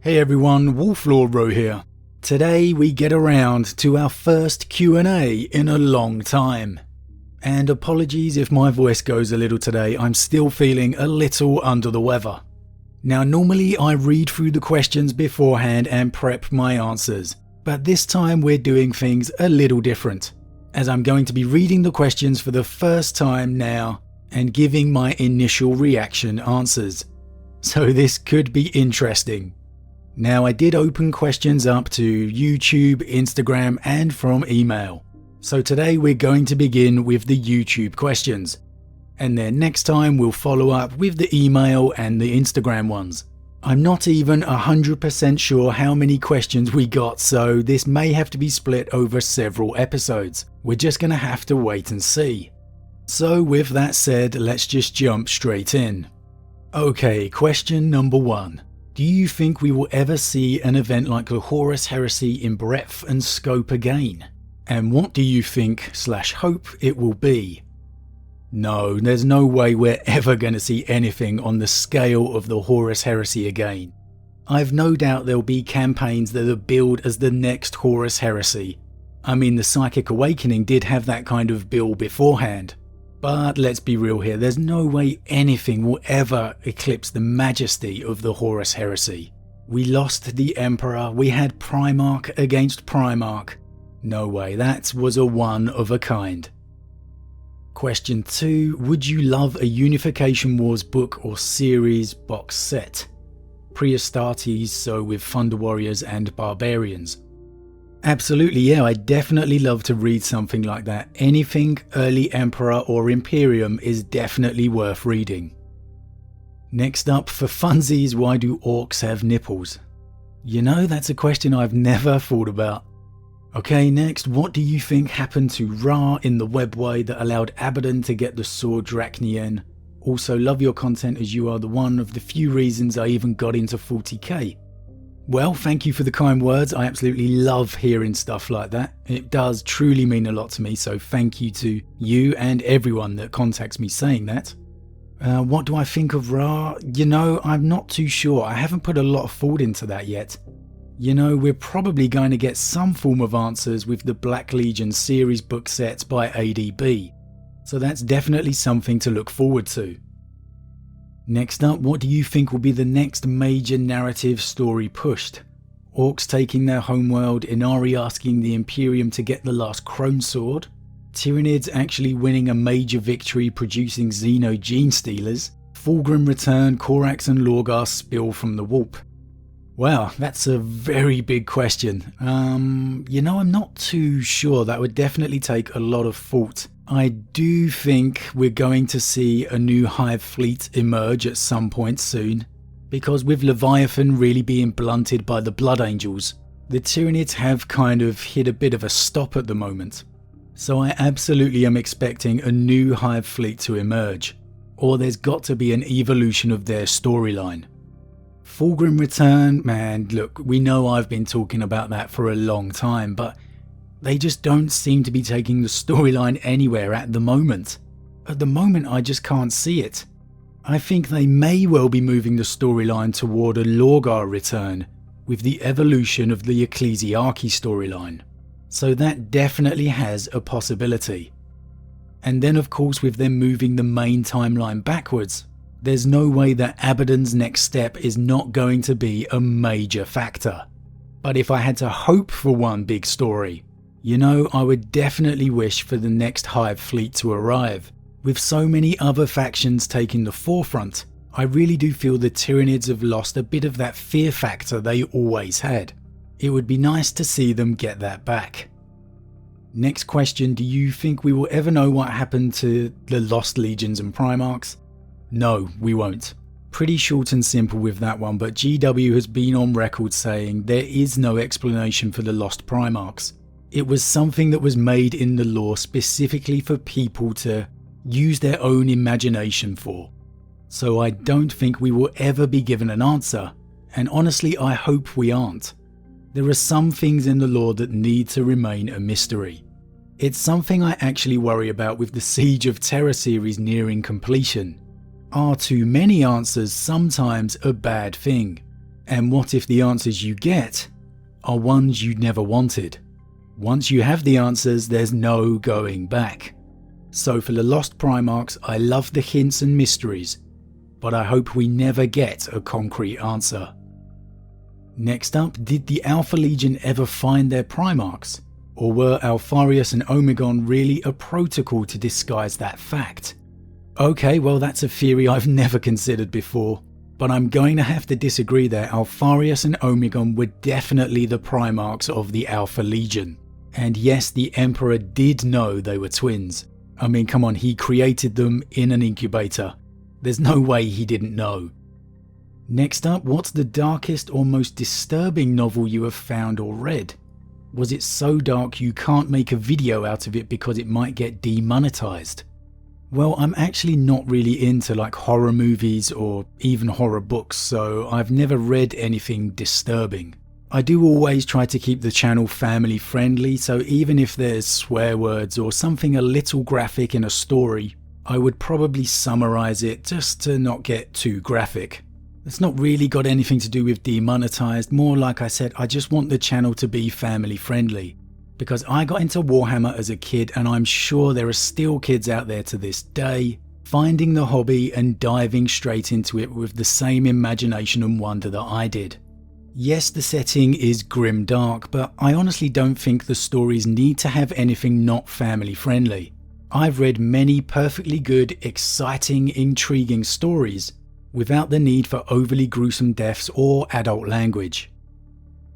Hey everyone, Wolf Lord Rho here. Today we get around to our first Q&A in a long time. And apologies if my voice goes a little today, I'm still feeling a little under the weather. Now normally I read through the questions beforehand and prep my answers, but this time we're doing things a little different, as I'm going to be reading the questions for the first time now and giving my initial reaction answers. So this could be interesting. Now I did open questions up to YouTube, Instagram and from email. So today we're going to begin with the YouTube questions. And then next time we'll follow up with the email and the Instagram ones. I'm not even 100% sure how many questions we got, so this may have to be split over several episodes. We're just going to have to wait and see. So with that said, let's just jump straight in. Okay, question number 1. Do you think we will ever see an event like the Horus Heresy in breadth and scope again? And what do you think/hope it will be? No, there's no way we're ever going to see anything on the scale of the Horus Heresy again. I've no doubt there'll be campaigns that are billed as the next Horus Heresy. I mean, the Psychic Awakening did have that kind of bill beforehand. But let's be real here, there's no way anything will ever eclipse the majesty of the Horus Heresy. We lost the Emperor, we had Primarch against Primarch. No way, that was a one of a kind. Question 2. Would you love a Unification Wars book or series box set? Pre-Astartes, so with Thunder Warriors and Barbarians. Absolutely, yeah, I'd definitely love to read something like that. Anything early Emperor or Imperium is definitely worth reading. Next up, for funsies, why do orcs have nipples? You know, that's a question I've never thought about. Okay, next, what do you think happened to Ra in the webway that allowed Abaddon to get the sword Drachnien? Also, love your content as you are the one of the few reasons I even got into 40k. Well, thank you for the kind words. I absolutely love hearing stuff like that. It does truly mean a lot to me, so thank you to you and everyone that contacts me saying that. What do I think of Ra? You know, I'm not too sure. I haven't put a lot of thought into that yet. You know, we're probably going to get some form of answers with the Black Legion series book sets by ADB. So that's definitely something to look forward to. Next up, what do you think will be the next major narrative story pushed? Orcs taking their homeworld, Inari asking the Imperium to get the last Crone Sword, Tyranids actually winning a major victory producing Xeno gene stealers, Fulgrim return, Corax and Lorgar spill from the warp. Wow, that's a very big question. You know, I'm not too sure. That would definitely take a lot of thought. I do think we're going to see a new Hive fleet emerge at some point soon, because with Leviathan really being blunted by the Blood Angels, the Tyranids have kind of hit a bit of a stop at the moment. So I absolutely am expecting a new Hive fleet to emerge, or there's got to be an evolution of their storyline. Fulgrim return, man, look, we know I've been talking about that for a long time, but they just don't seem to be taking the storyline anywhere at the moment. At the moment, I just can't see it. I think they may well be moving the storyline toward a Lorgar return, with the evolution of the Ecclesiarchy storyline. So that definitely has a possibility. And then of course with them moving the main timeline backwards, there's no way that Abaddon's next step is not going to be a major factor. But if I had to hope for one big story, you know, I would definitely wish for the next Hive fleet to arrive. With so many other factions taking the forefront, I really do feel the Tyranids have lost a bit of that fear factor they always had. It would be nice to see them get that back. Next question, do you think we will ever know what happened to the Lost Legions and Primarchs? No, we won't. Pretty short and simple with that one, but GW has been on record saying there is no explanation for the Lost Primarchs. It was something that was made in the lore specifically for people to use their own imagination for. So I don't think we will ever be given an answer, and honestly I hope we aren't. There are some things in the lore that need to remain a mystery. It's something I actually worry about with the Siege of Terror series nearing completion. Are too many answers sometimes a bad thing? And what if the answers you get are ones you never wanted? Once you have the answers, there's no going back. So for the Lost Primarchs, I love the hints and mysteries, but I hope we never get a concrete answer. Next up, did the Alpha Legion ever find their Primarchs? Or were Alfarius and Omegon really a protocol to disguise that fact? Okay, well that's a theory I've never considered before, but I'm going to have to disagree there. Alfarius and Omegon were definitely the Primarchs of the Alpha Legion. And yes, the Emperor did know they were twins. I mean, come on, he created them in an incubator. There's no way he didn't know. Next up, what's the darkest or most disturbing novel you have found or read? Was it so dark you can't make a video out of it because it might get demonetized? Well, I'm actually not really into like horror movies or even horror books, so I've never read anything disturbing. I do always try to keep the channel family friendly, so even if there's swear words or something a little graphic in a story, I would probably summarize it just to not get too graphic. It's not really got anything to do with demonetized, more like I said, I just want the channel to be family friendly. Because I got into Warhammer as a kid, and I'm sure there are still kids out there to this day finding the hobby and diving straight into it with the same imagination and wonder that I did. Yes, the setting is grim dark, but I honestly don't think the stories need to have anything not family friendly. I've read many perfectly good, exciting, intriguing stories without the need for overly gruesome deaths or adult language.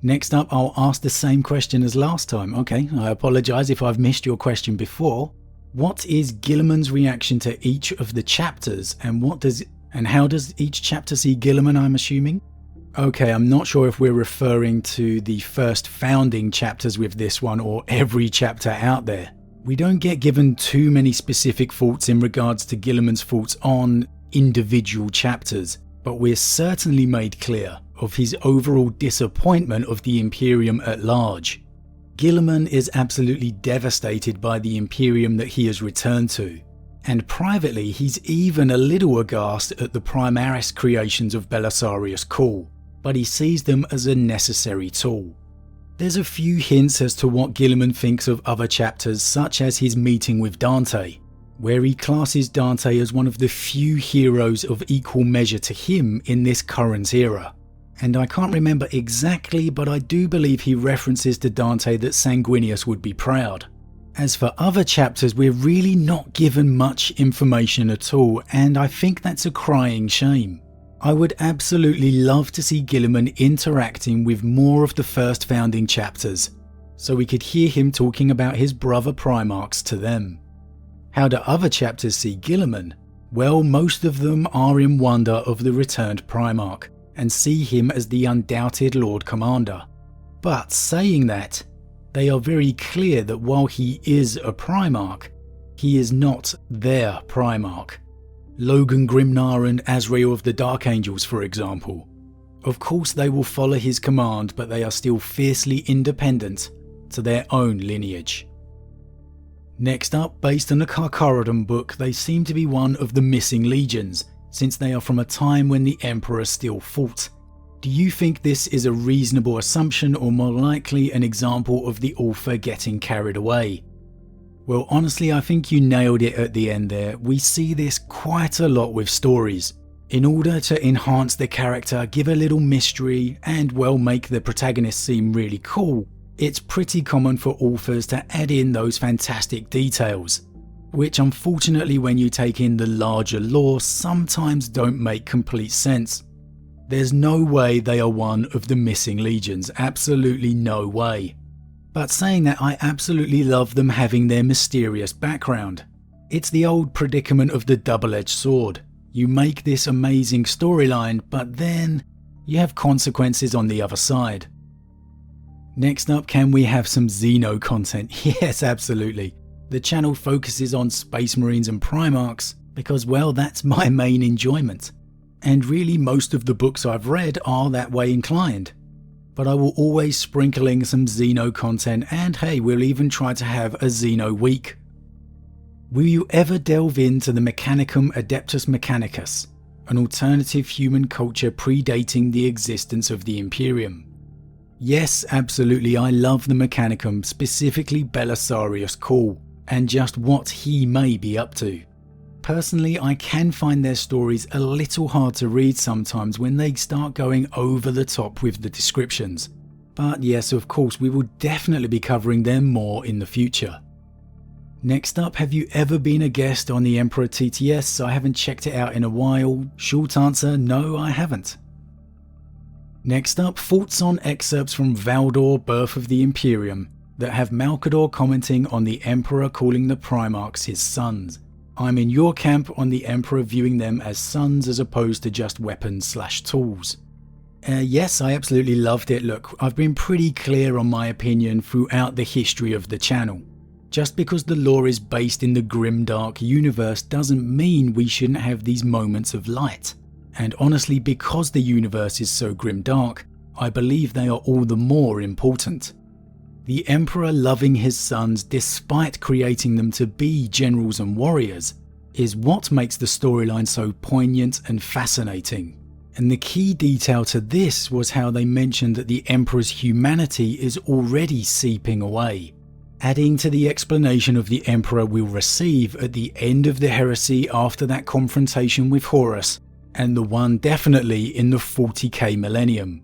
Next up, I'll ask the same question as last time. Okay, I apologise if I've missed your question before. What is Guilliman's reaction to each of the chapters, and how does each chapter see Guilliman, I'm assuming? Okay, I'm not sure if we're referring to the first founding chapters with this one or every chapter out there. We don't get given too many specific thoughts in regards to Guilliman's thoughts on individual chapters, but we're certainly made clear of his overall disappointment of the Imperium at large. Guilliman is absolutely devastated by the Imperium that he has returned to, and privately he's even a little aghast at the Primarchs creations of Belisarius Cawl, but he sees them as a necessary tool. There's a few hints as to what Guilliman thinks of other chapters, such as his meeting with Dante, where he classes Dante as one of the few heroes of equal measure to him in this current era. And I can't remember exactly, but I do believe he references to Dante that Sanguinius would be proud. As for other chapters, we're really not given much information at all, and I think that's a crying shame. I would absolutely love to see Guilliman interacting with more of the first founding chapters, so we could hear him talking about his brother Primarchs to them. How do other chapters see Guilliman? Well, most of them are in wonder of the returned Primarch, and see him as the undoubted Lord Commander. But saying that, they are very clear that while he is a Primarch, he is not their Primarch. Logan Grimnar and Azrael of the Dark Angels, for example. Of course they will follow his command, but they are still fiercely independent to their own lineage. Next up, based on the Carcharodon book, they seem to be one of the missing legions, since they are from a time when the Emperor still fought. Do you think this is a reasonable assumption, or more likely an example of the author getting carried away? Well, honestly, I think you nailed it at the end there. We see this quite a lot with stories. In order to enhance the character, give a little mystery, and well, make the protagonist seem really cool, it's pretty common for authors to add in those fantastic details, which unfortunately when you take in the larger lore sometimes don't make complete sense. There's no way they are one of the missing legions, absolutely no way. But saying that, I absolutely love them having their mysterious background. It's the old predicament of the double-edged sword. You make this amazing storyline, but then you have consequences on the other side. Next up, can we have some Xeno content? Yes, absolutely. The channel focuses on Space Marines and Primarchs because, well, that's my main enjoyment. And really most of the books I've read are that way inclined. But I will always sprinkle in some Xeno content, and hey, we'll even try to have a Xeno week. Will you ever delve into the Mechanicum Adeptus Mechanicus? an alternative human culture predating the existence of the Imperium. Yes, absolutely, I love the mechanicum, specifically Belisarius Cawl, and just what he may be up to. Personally, I can find their stories a little hard to read sometimes when they start going over the top with the descriptions. But yes, of course, we will definitely be covering them more in the future. Next up, have you ever been a guest on the Emperor TTS? I haven't checked it out in a while. Short answer, no, I haven't. Next up, thoughts on excerpts from Valdor, Birth of the Imperium, that have Malcador commenting on the Emperor calling the Primarchs his sons. I'm in your camp on the Emperor viewing them as sons as opposed to just weapons/tools. Yes, I absolutely loved it. Look, I've been pretty clear on my opinion throughout the history of the channel. Just because the lore is based in the grimdark universe doesn't mean we shouldn't have these moments of light. And honestly, because the universe is so grimdark, I believe they are all the more important. The Emperor loving his sons despite creating them to be generals and warriors is what makes the storyline so poignant and fascinating. And the key detail to this was how they mentioned that the Emperor's humanity is already seeping away, adding to the explanation of the Emperor we'll receive at the end of the heresy after that confrontation with Horus, and the one definitely in the 40k millennium.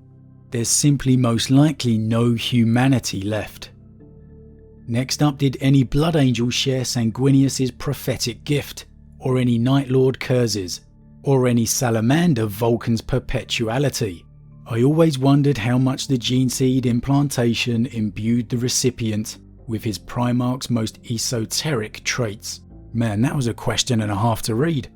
There's simply most likely no humanity left. Next up, did any Blood Angels share Sanguinius's prophetic gift, or any Night Lord curses, or any Salamander Vulcan's perpetuality? I always wondered how much the gene seed implantation imbued the recipient with his Primarch's most esoteric traits. Man, that was a question and a half to read.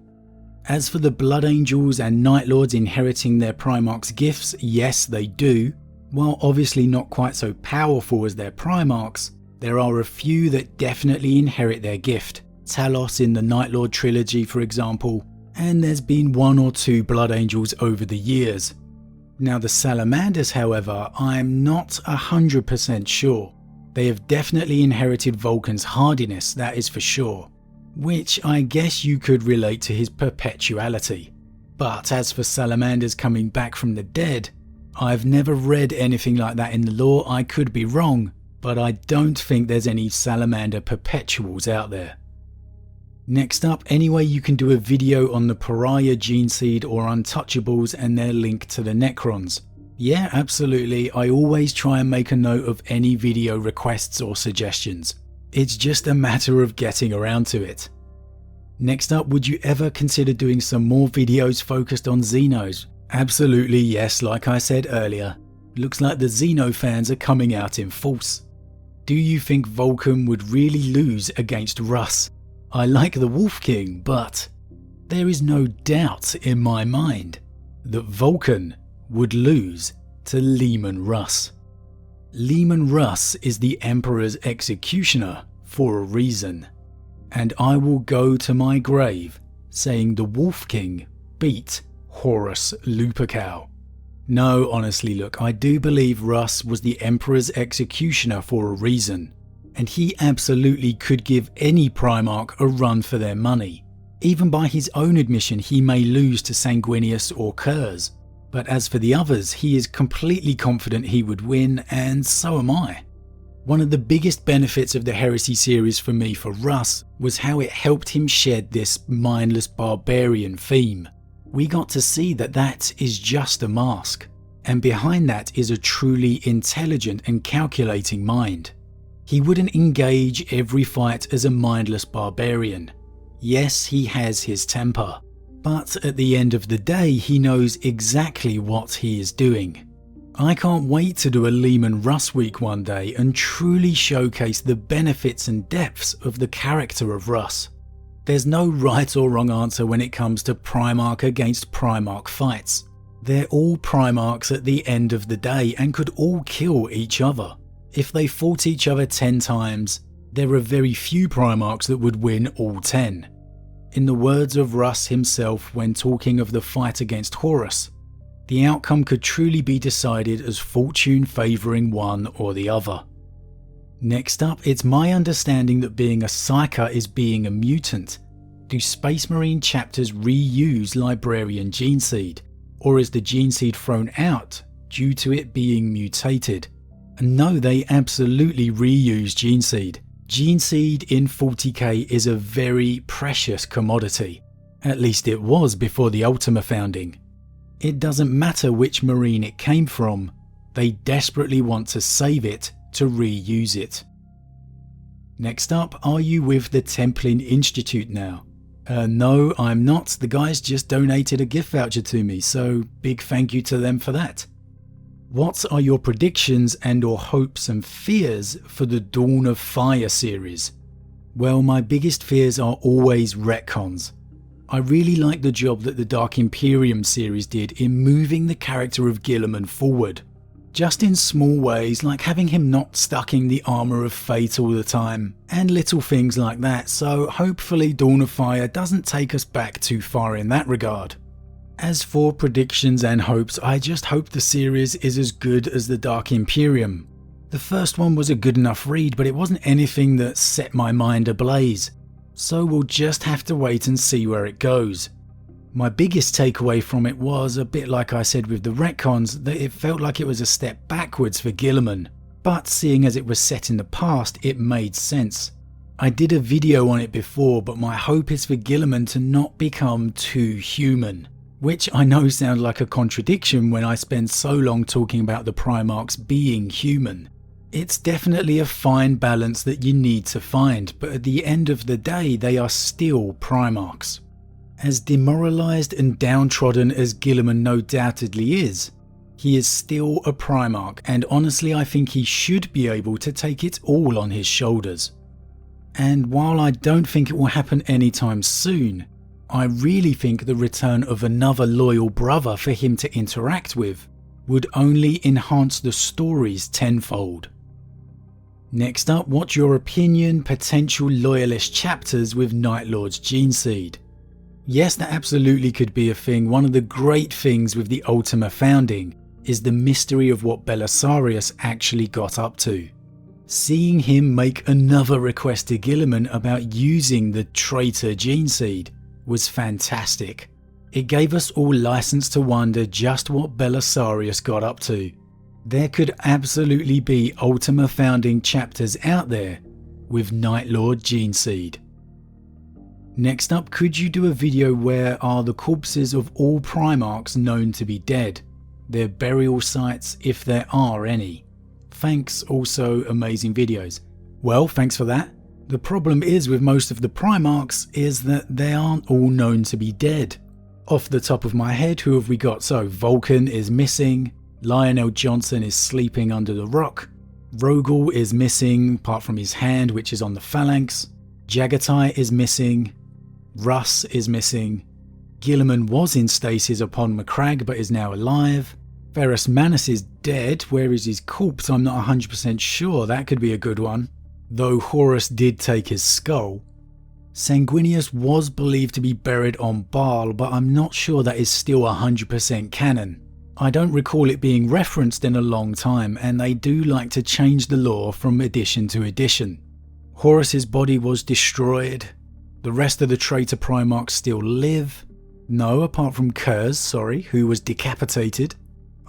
As for the Blood Angels and Night Lords inheriting their Primarch's gifts, yes they do. While obviously not quite so powerful as their Primarchs, there are a few that definitely inherit their gift. Talos in the Night Lord trilogy for example, and there's been 1 or 2 Blood Angels over the years. Now the Salamanders however, I'm not 100% sure. They have definitely inherited Vulcan's hardiness, that is for sure, which I guess you could relate to his perpetuality. But as for Salamanders coming back from the dead, I've never read anything like that in the lore. I could be wrong, but I don't think there's any Salamander perpetuals out there. Next up, anyway, you can do a video on the Pariah gene seed or Untouchables and their link to the Necrons. Yeah, absolutely, I always try and make a note of any video requests or suggestions. It's just a matter of getting around to it. Next up, would you ever consider doing some more videos focused on Xenos? Absolutely yes, like I said earlier. Looks like the Xeno fans are coming out in force. Do you think Vulcan would really lose against Russ? I like the Wolf King, but there is no doubt in my mind that Vulcan would lose to Leman Russ. Leman Russ is the Emperor's executioner for a reason, and I will go to my grave saying the Wolf King beat Horus Lupercal. No, honestly, look, I do believe Russ was the Emperor's executioner for a reason, and he absolutely could give any Primarch a run for their money. Even by his own admission, he may lose to Sanguinius or Curse. But as for the others, he is completely confident he would win, and so am I. One of the biggest benefits of the Heresy series for me for Russ was how it helped him shed this mindless barbarian theme. We got to see that that is just a mask, and behind that is a truly intelligent and calculating mind. He wouldn't engage every fight as a mindless barbarian. Yes, he has his temper, but at the end of the day he knows exactly what he is doing. I can't wait to do a Leman Russ week one day and truly showcase the benefits and depths of the character of Russ. There's no right or wrong answer when it comes to Primarch against Primarch fights. They're all Primarchs at the end of the day and could all kill each other. If they fought each other 10 times, there are very few Primarchs that would win all 10. In the words of Russ himself when talking of the fight against Horus, the outcome could truly be decided as fortune favouring one or the other. Next up, it's my understanding that being a Psyker is being a mutant, Do Space Marine chapters reuse Librarian Geneseed, or is the Geneseed thrown out due to it being mutated? No, they absolutely reuse Geneseed. Geneseed in 40k is a very precious commodity. At least it was before the Ultima founding. It doesn't matter which Marine it came from, they desperately want to save it to reuse it. Next up, are you with the Templing Institute now? No, I'm not. The guys just donated a gift voucher to me, so big thank you to them for that. What are your predictions and or hopes and fears for the Dawn of Fire series? Well, my biggest fears are always retcons. I really like the job that the Dark Imperium series did in moving the character of Guilliman forward. Just in small ways, like having him not stuck in the armour of fate all the time, and little things like that, so hopefully Dawn of Fire doesn't take us back too far in that regard. As for predictions and hopes, I just hope the series is as good as the Dark Imperium. The first one was a good enough read, but it wasn't anything that set my mind ablaze, so we'll just have to wait and see where it goes. My biggest takeaway from it was, a bit like I said with the retcons, that it felt like it was a step backwards for Guilliman, but seeing as it was set in the past, it made sense. I did a video on it before, but my hope is for Guilliman to not become too human, which I know sounds like a contradiction when I spend so long talking about the Primarchs being human. It's definitely a fine balance that you need to find, but at the end of the day, they are still Primarchs. As demoralised and downtrodden as Guilliman no doubtedly is, he is still a Primarch, and honestly I think he should be able to take it all on his shoulders. And while I don't think it will happen anytime soon, I really think the return of another loyal brother for him to interact with would only enhance the stories tenfold. Next up, what's your opinion, potential loyalist chapters with Night Lord's Geneseed? Yes, that absolutely could be a thing. One of the great things with the Ultima founding is the mystery of what Belisarius actually got up to. Seeing him make another request to Guilliman about using the Traitor Geneseed was fantastic. It gave us all license to wonder just what Belisarius got up to. There could absolutely be Ultima founding chapters out there with Night Lord Geneseed. Next up, could you do a video where are the corpses of all Primarchs known to be dead? Their burial sites, if there are any. Thanks, also amazing videos. Well, thanks for that. The problem is with most of the Primarchs is that they aren't all known to be dead. Off the top of my head, who have we got? So Vulcan is missing, Lionel Johnson is sleeping under the rock, Rogel is missing apart from his hand which is on the phalanx, Jagatai is missing, Russ is missing, Guilliman was in stasis upon Macragge but is now alive, Ferrus Manus is dead. Where is his corpse? I'm not 100% sure. That could be a good one, though Horus did take his skull. Sanguinius was believed to be buried on Baal, but I'm not sure that is still 100% canon. I don't recall it being referenced in a long time, and they do like to change the lore from edition to edition. Horus's body was destroyed. The rest of the traitor Primarchs still live. No, apart from Kurz, who was decapitated.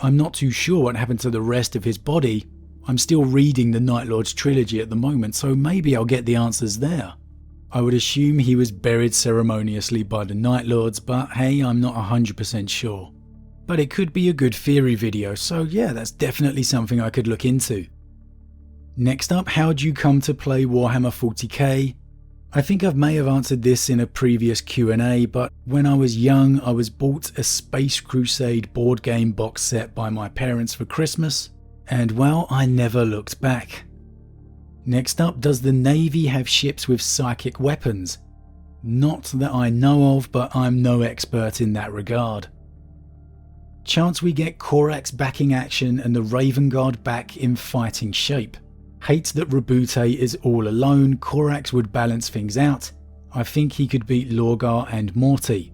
I'm not too sure what happened to the rest of his body. I'm still reading the Night Lord's trilogy at the moment, so maybe I'll get the answers there. I would assume he was buried ceremoniously by the Night Lords, but hey, I'm not 100% sure. But it could be a good theory video, so yeah, that's definitely something I could look into. Next up, how do you come to play Warhammer 40k? I think I may have answered this in a previous Q&A, but when I was young I was bought a Space Crusade board game box set by my parents for Christmas, and well, I never looked back. Next up, does the Navy have ships with psychic weapons? Not that I know of, but I'm no expert in that regard. Chance we get Corax back in action and the Raven Guard back in fighting shape. Hate that Rabute is all alone. Corax would balance things out. I think he could beat Lorgar and Morty.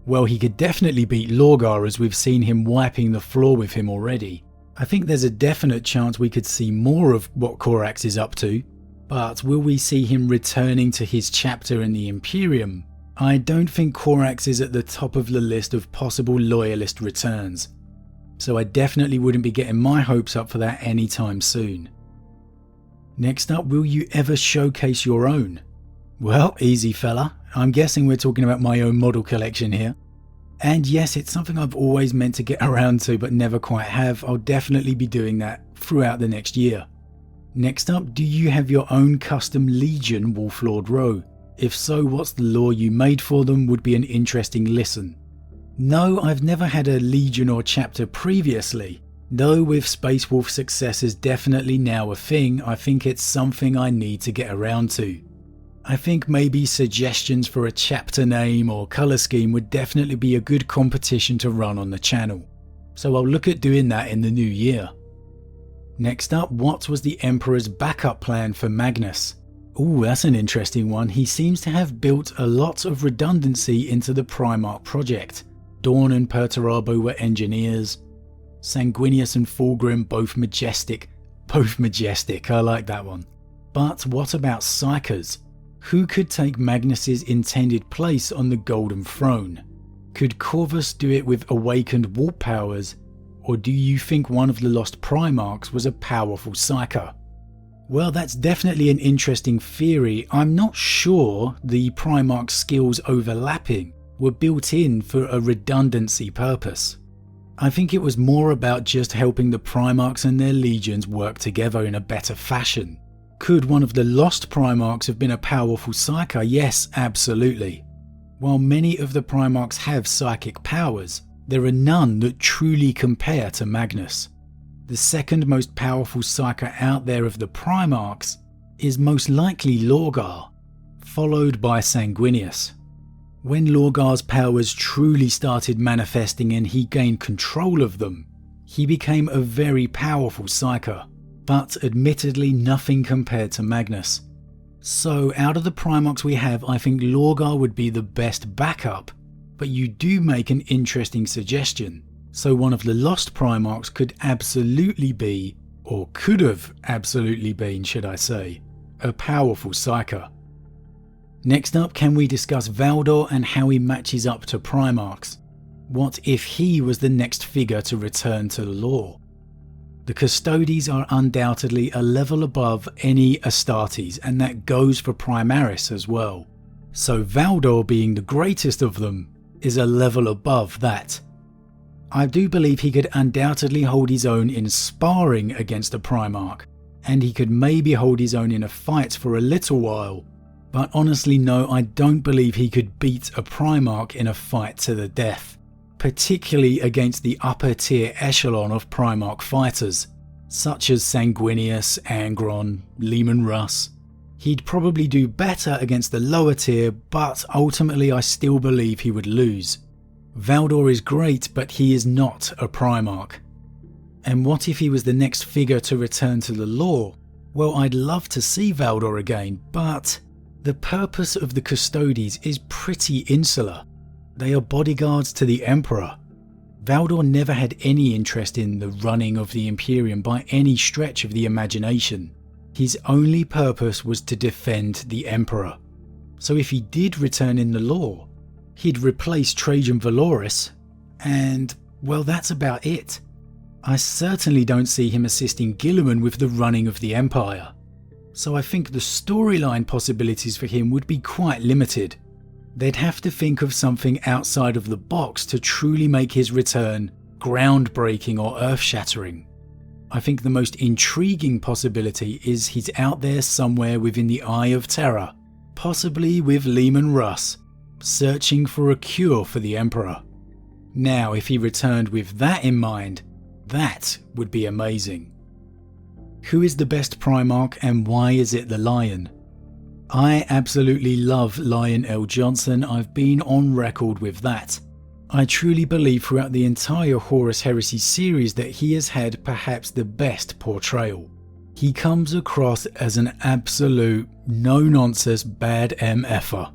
Well, he could definitely beat Lorgar, as we've seen him wiping the floor with him already. I think there's a definite chance we could see more of what Corax is up to, but will we see him returning to his chapter in the Imperium? I don't think Corax is at the top of the list of possible loyalist returns, so I definitely wouldn't be getting my hopes up for that anytime soon. Next up, will you ever showcase your own? Well, easy fella, I'm guessing we're talking about my own model collection here. And yes, it's something I've always meant to get around to but never quite have. I'll definitely be doing that throughout the next year. Next up, do you have your own custom Legion Wolf Lord Rho? If so, what's the lore you made for them would be an interesting listen. No, I've never had a Legion or chapter previously, though with Space Wolf success is definitely now a thing. I think it's something I need to get around to. I think maybe suggestions for a chapter name or colour scheme would definitely be a good competition to run on the channel, so I'll look at doing that in the new year. Next up, what was the Emperor's backup plan for Magnus? Ooh, that's an interesting one. He seems to have built a lot of redundancy into the Primarch project. Dawn and Perturabo were engineers. Sanguinius and Fulgrim both majestic. I like that one. But what about Psychers? Who could take Magnus's intended place on the Golden Throne? Could Corvus do it with awakened warp powers? Or do you think one of the lost Primarchs was a powerful Psyker? Well, that's definitely an interesting theory. I'm not sure the Primarch skills overlapping were built in for a redundancy purpose. I think it was more about just helping the Primarchs and their legions work together in a better fashion. Could one of the lost Primarchs have been a powerful Psyker? Yes, absolutely. While many of the Primarchs have psychic powers, there are none that truly compare to Magnus. The second most powerful Psyker out there of the Primarchs is most likely Lorgar, followed by Sanguinius. When Lorgar's powers truly started manifesting and he gained control of them, he became a very powerful Psyker, but admittedly nothing compared to Magnus. So out of the Primarchs we have, I think Lorgar would be the best backup, but you do make an interesting suggestion. So one of the lost Primarchs could absolutely be, or could have absolutely been, should I say, a powerful Psyker. Next up, can we discuss Valdor and how he matches up to Primarchs? What if he was the next figure to return to the lore? The Custodes are undoubtedly a level above any Astartes, and that goes for Primaris as well. So Valdor, being the greatest of them, is a level above that. I do believe he could undoubtedly hold his own in sparring against a Primarch, and he could maybe hold his own in a fight for a little while, but honestly no, I don't believe he could beat a Primarch in a fight to the death, particularly against the upper tier echelon of Primarch fighters, such as Sanguinius, Angron, Leman Russ. He'd probably do better against the lower tier, but ultimately I still believe he would lose. Valdor is great, but he is not a Primarch. And what if he was the next figure to return to the lore? Well, I'd love to see Valdor again, but the purpose of the Custodes is pretty insular. They are bodyguards to the Emperor. Valdor never had any interest in the running of the Imperium by any stretch of the imagination. His only purpose was to defend the Emperor. So if he did return in the lore, he'd replace Trajan Valoris, and well, that's about it. I certainly don't see him assisting Guilliman with the running of the Empire. So I think the storyline possibilities for him would be quite limited. They'd have to think of something outside of the box to truly make his return groundbreaking or earth-shattering. I think the most intriguing possibility is he's out there somewhere within the Eye of Terror, possibly with Leman Russ, searching for a cure for the Emperor. Now, if he returned with that in mind, that would be amazing. Who is the best Primarch and why is it the Lion? I absolutely love Lion L. Johnson. I've been on record with that. I truly believe throughout the entire Horus Heresy series that he has had perhaps the best portrayal. He comes across as an absolute no-nonsense bad MFer.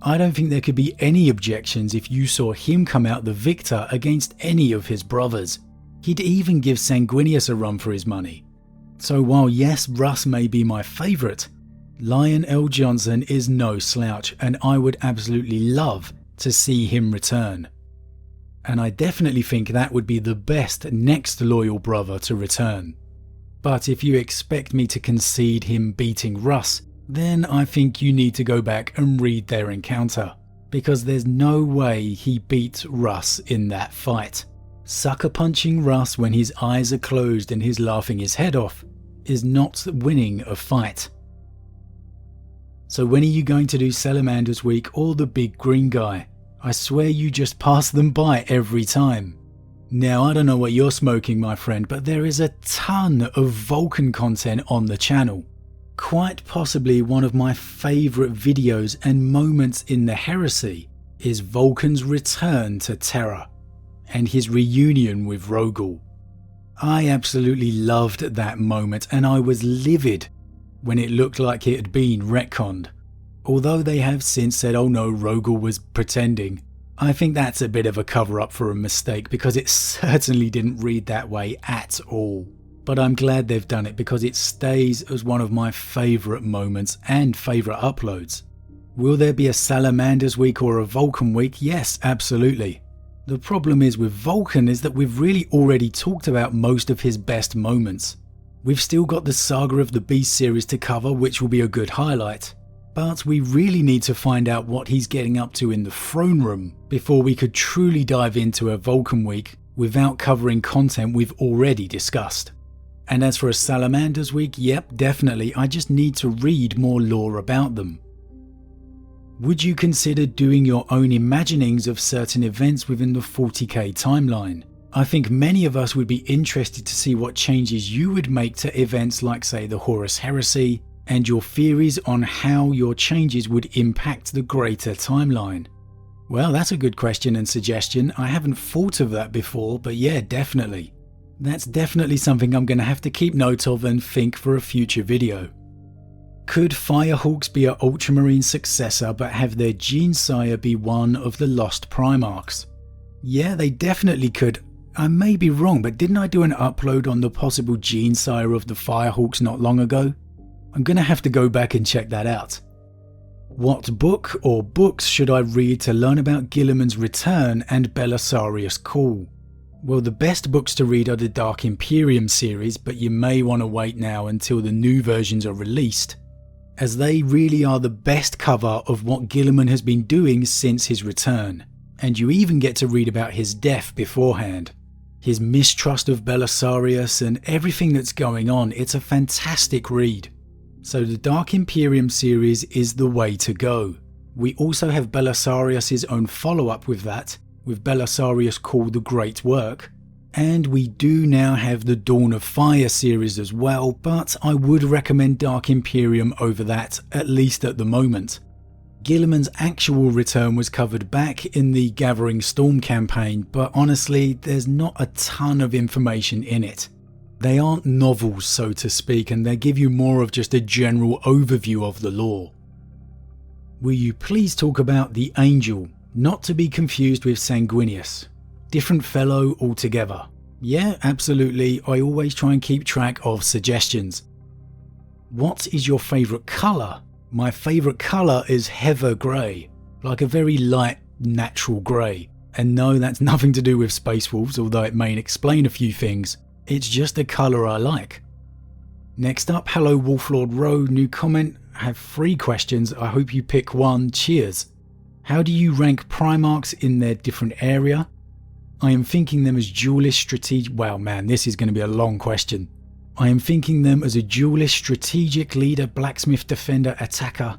I don't think there could be any objections if you saw him come out the victor against any of his brothers. He'd even give Sanguinius a run for his money. So while yes, Russ may be my favourite, Lion L. Johnson is no slouch, and I would absolutely love to see him return. And I definitely think that would be the best next loyal brother to return. But if you expect me to concede him beating Russ, then I think you need to go back and read their encounter, because there's no way he beat Russ in that fight. Sucker punching Russ when his eyes are closed and he's laughing his head off is not winning a fight. So when are you going to do Salamanders Week or the big green guy? I swear you just pass them by every time. Now, I don't know what you're smoking, my friend, but there is a ton of Vulcan content on the channel. Quite possibly one of my favourite videos and moments in the Heresy is Vulcan's return to Terra and his reunion with Rogul. I absolutely loved that moment, and I was livid when it looked like it had been retconned. Although they have since said, oh no, Rogul was pretending. I think that's a bit of a cover-up for a mistake, because it certainly didn't read that way at all. But I'm glad they've done it, because it stays as one of my favourite moments and favourite uploads. Will there be a Salamanders Week or a Vulcan Week? Yes, absolutely. The problem is with Vulcan is that we've really already talked about most of his best moments. We've still got the Saga of the Beast series to cover, which will be a good highlight. But we really need to find out what he's getting up to in the throne room before we could truly dive into a Vulcan Week without covering content we've already discussed. And as for a Salamanders Week, yep, definitely, I just need to read more lore about them. Would you consider doing your own imaginings of certain events within the 40k timeline? I think many of us would be interested to see what changes you would make to events like, say, the Horus Heresy, and your theories on how your changes would impact the greater timeline. Well, that's a good question and suggestion. I haven't thought of that before, but yeah, definitely. That's definitely something I'm going to have to keep note of and think for a future video. Could Firehawks be an Ultramarine successor but have their gene sire be one of the lost Primarchs? Yeah, they definitely could. I may be wrong, but didn't I do an upload on the possible gene sire of the Firehawks not long ago? I'm going to have to go back and check that out. What book or books should I read to learn about Guilliman's return and Belisarius' call? Well, the best books to read are the Dark Imperium series, but you may want to wait now until the new versions are released, as they really are the best cover of what Guilliman has been doing since his return, and you even get to read about his death beforehand. His mistrust of Belisarius and everything that's going on, it's a fantastic read. So the Dark Imperium series is the way to go. We also have Belisarius' own follow-up with that, with Belisarius Call the Great Work. And we do now have the Dawn of Fire series as well, but I would recommend Dark Imperium over that, at least at the moment. Guilliman's actual return was covered back in the Gathering Storm campaign, but honestly, there's not a ton of information in it. They aren't novels, so to speak, and they give you more of just a general overview of the lore. Will you please talk about the Angel, not to be confused with Sanguinius? Different fellow altogether. Yeah, absolutely, I always try and keep track of suggestions. What is your favourite colour? My favourite colour is heather grey, like a very light, natural grey. And no, that's nothing to do with Space Wolves, although it may explain a few things. It's just a colour I like. Next up, hello Wolf Lord Rho, new comment. I have 3 questions, I hope you pick one, cheers. How do you rank Primarchs in their different area? I am thinking them as duelist strategic. Wow, man, this is going to be a long question. I am thinking them as a duelist, strategic, leader, blacksmith, defender, attacker,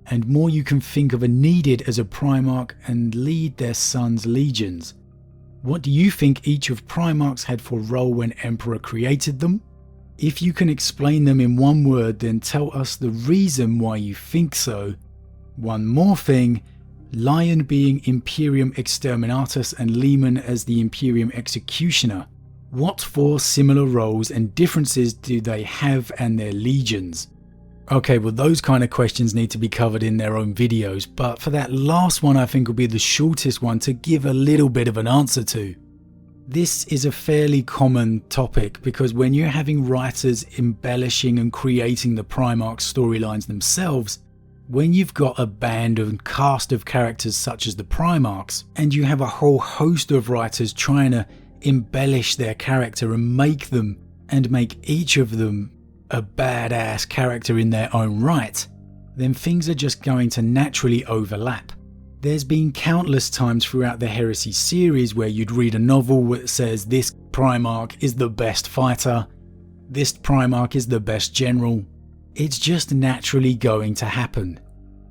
and more you can think of are needed as a Primarch and lead their sons' legions. What do you think each of Primarchs had for role when Emperor created them? If you can explain them in one word, then tell us the reason why you think so. One more thing. Lion being Imperium Exterminatus and Lehman as the Imperium Executioner. What 4 similar roles and differences do they have and their legions? Okay, well those kind of questions need to be covered in their own videos, but for that last one I think will be the shortest one to give a little bit of an answer to. This is a fairly common topic because when you're having writers embellishing and creating the Primarch storylines themselves, when you've got a band and cast of characters such as the Primarchs, and you have a whole host of writers trying to embellish their character and make each of them a badass character in their own right, then things are just going to naturally overlap. There's been countless times throughout the Heresy series where you'd read a novel that says this Primarch is the best fighter, this Primarch is the best general. It's just naturally going to happen.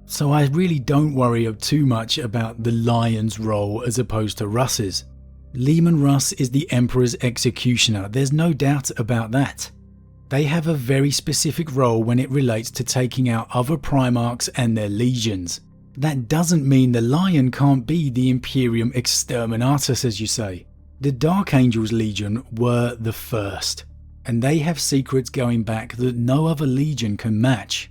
So I really don't worry too much about the Lion's role as opposed to Russ's. Leman Russ is the Emperor's executioner, there's no doubt about that. They have a very specific role when it relates to taking out other Primarchs and their legions. That doesn't mean the Lion can't be the Imperium Exterminatus, as you say. The Dark Angel's Legion were the first, and they have secrets going back that no other legion can match.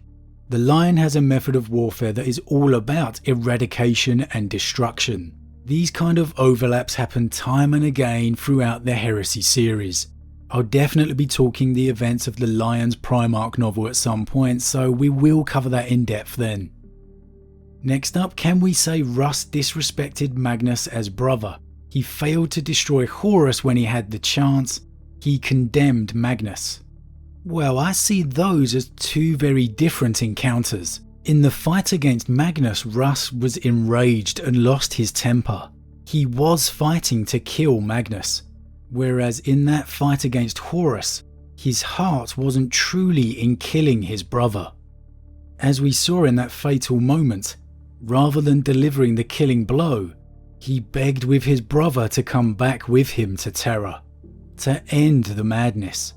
The Lion has a method of warfare that is all about eradication and destruction. These kind of overlaps happen time and again throughout the Heresy series. I'll definitely be talking the events of the Lion's Primarch novel at some point, so we will cover that in depth then. Next up, can we say Russ disrespected Magnus as brother? He failed to destroy Horus when he had the chance. He condemned Magnus. Well, I see those as two very different encounters. In the fight against Magnus, Russ was enraged and lost his temper. He was fighting to kill Magnus, whereas in that fight against Horus, his heart wasn't truly in killing his brother. As we saw in that fatal moment, rather than delivering the killing blow, he begged with his brother to come back with him to Terra, to end the madness.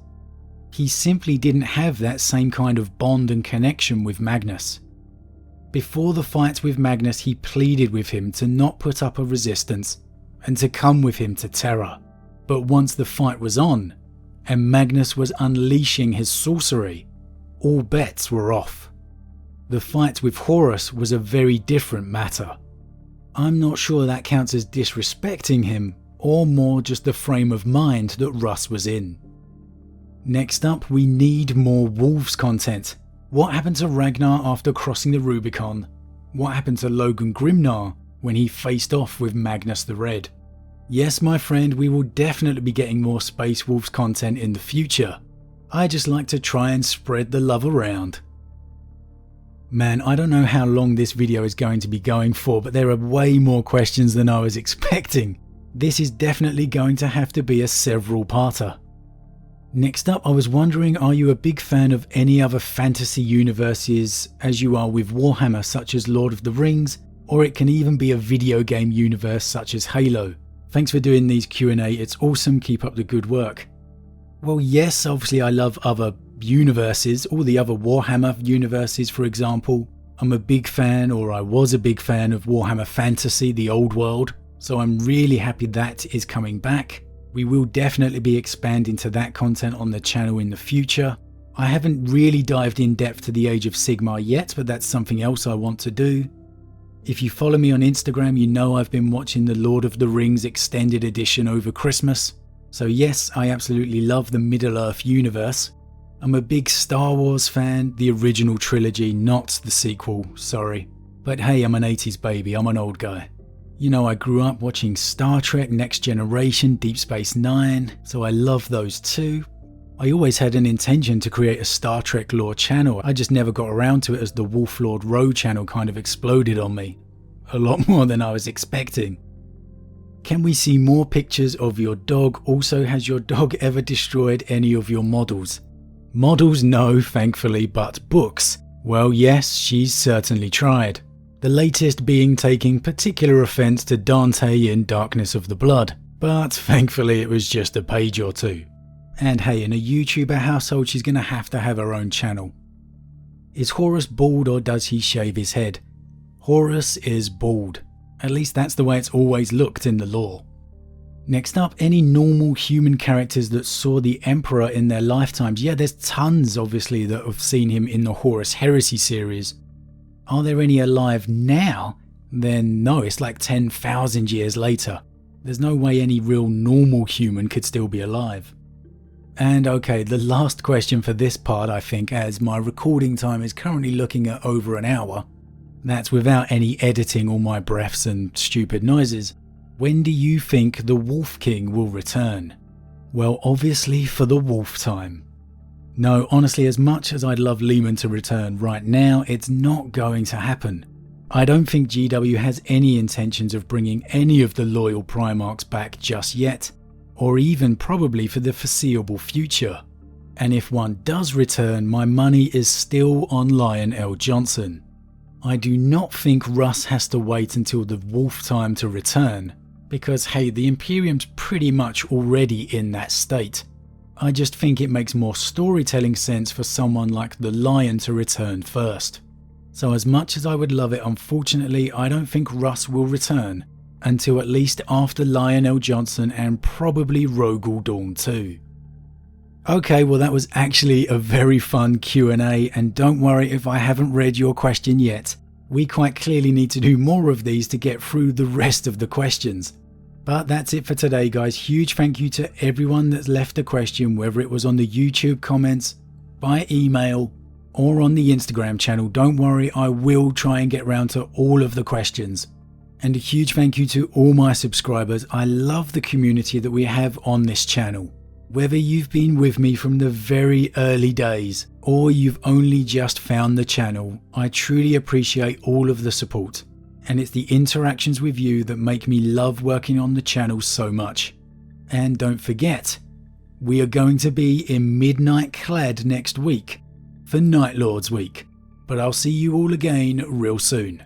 He simply didn't have that same kind of bond and connection with Magnus. Before the fight with Magnus, he pleaded with him to not put up a resistance and to come with him to Terra. But once the fight was on, and Magnus was unleashing his sorcery, all bets were off. The fight with Horus was a very different matter. I'm not sure that counts as disrespecting him, or more just the frame of mind that Russ was in. Next up, we need more Wolves content. What happened to Ragnar after crossing the Rubicon? What happened to Logan Grimnar when he faced off with Magnus the Red? Yes, my friend, we will definitely be getting more Space Wolves content in the future. I just like to try and spread the love around. Man, I don't know how long this video is going to be going for, but there are way more questions than I was expecting. This is definitely going to have to be a several-parter. Next up, I was wondering, are you a big fan of any other fantasy universes as you are with Warhammer, such as Lord of the Rings, or it can even be a video game universe such as Halo? Thanks for doing these Q&A, it's awesome, keep up the good work. Well, yes, obviously I love other universes, all the other Warhammer universes for example. I'm a big fan, or I was a big fan of Warhammer Fantasy, the old world, so I'm really happy that is coming back. We will definitely be expanding to that content on the channel in the future. I haven't really dived in depth to the Age of Sigmar yet, but that's something else I want to do. If you follow me on Instagram, you know I've been watching the Lord of the Rings Extended Edition over Christmas. So yes, I absolutely love the Middle-earth universe. I'm a big Star Wars fan, the original trilogy, not the sequel, sorry. But hey, I'm an 80s baby, I'm an old guy. You know, I grew up watching Star Trek, Next Generation, Deep Space Nine, so I love those too. I always had an intention to create a Star Trek lore channel, I just never got around to it as the Wolf Lord Rho channel kind of exploded on me. A lot more than I was expecting. Can we see more pictures of your dog? Also, has your dog ever destroyed any of your models? Models, no, thankfully, but books? Well, yes, she's certainly tried. The latest being taking particular offence to Dante in Darkness of the Blood, but thankfully it was just a page or two. And hey, in a YouTuber household she's gonna have to have her own channel. Is Horus bald or does he shave his head? Horus is bald. At least that's the way it's always looked in the lore. Next up, any normal human characters that saw the Emperor in their lifetimes? Yeah, there's tons obviously that have seen him in the Horus Heresy series. Are there any alive now? Then no, it's like 10,000 years later. There's no way any real normal human could still be alive. And okay, the last question for this part, I think, as my recording time is currently looking at over an hour. That's without any editing or my breaths and stupid noises. When do you think the Wolf King will return? Well, obviously for the wolf time. No, honestly, as much as I'd love Guilliman to return right now, it's not going to happen. I don't think GW has any intentions of bringing any of the loyal Primarchs back just yet, or even probably for the foreseeable future. And if one does return, my money is still on Lionel Johnson. I do not think Russ has to wait until the wolf time to return, because hey, the Imperium's pretty much already in that state. I just think it makes more storytelling sense for someone like the Lion to return first. So as much as I would love it, unfortunately I don't think Russ will return until at least after Lionel Johnson and probably Rogel Dawn too. Okay, well that was actually a very fun Q&A, and don't worry if I haven't read your question yet. We quite clearly need to do more of these to get through the rest of the questions. But that's it for today, guys. Huge thank you to everyone that's left a question, whether it was on the YouTube comments, by email, or on the Instagram channel. Don't worry, I will try and get round to all of the questions. And a huge thank you to all my subscribers. I love the community that we have on this channel. Whether you've been with me from the very early days, or you've only just found the channel, I truly appreciate all of the support. And it's the interactions with you that make me love working on the channel so much. And don't forget, we are going to be in Midnight Clad next week for Night Lords Week. But I'll see you all again real soon.